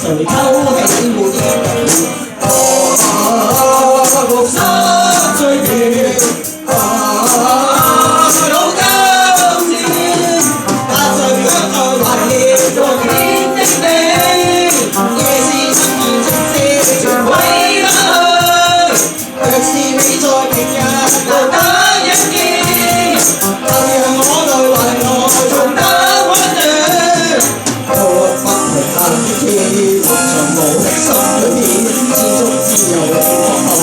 誰偷起每一日六十歲月，老今天，踏上一個懷念昨天的你，夜是突然直視全毀不去，若是你在明日留得一見，就讓我內懷內重得溫暖，我不能看的天，從無力心裏面，知足自由的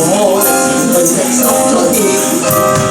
我的前去的心再見。我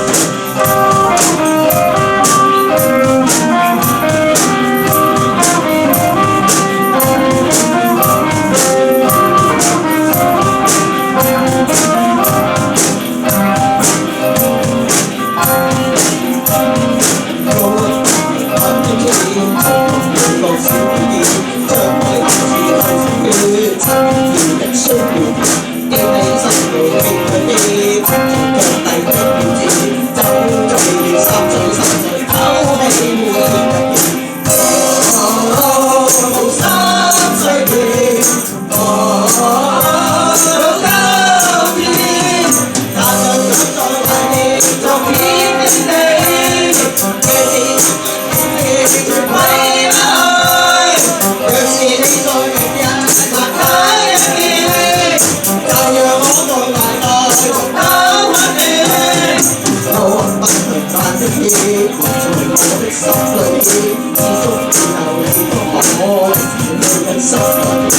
的心裏，我的前去的心裏，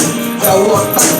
有我。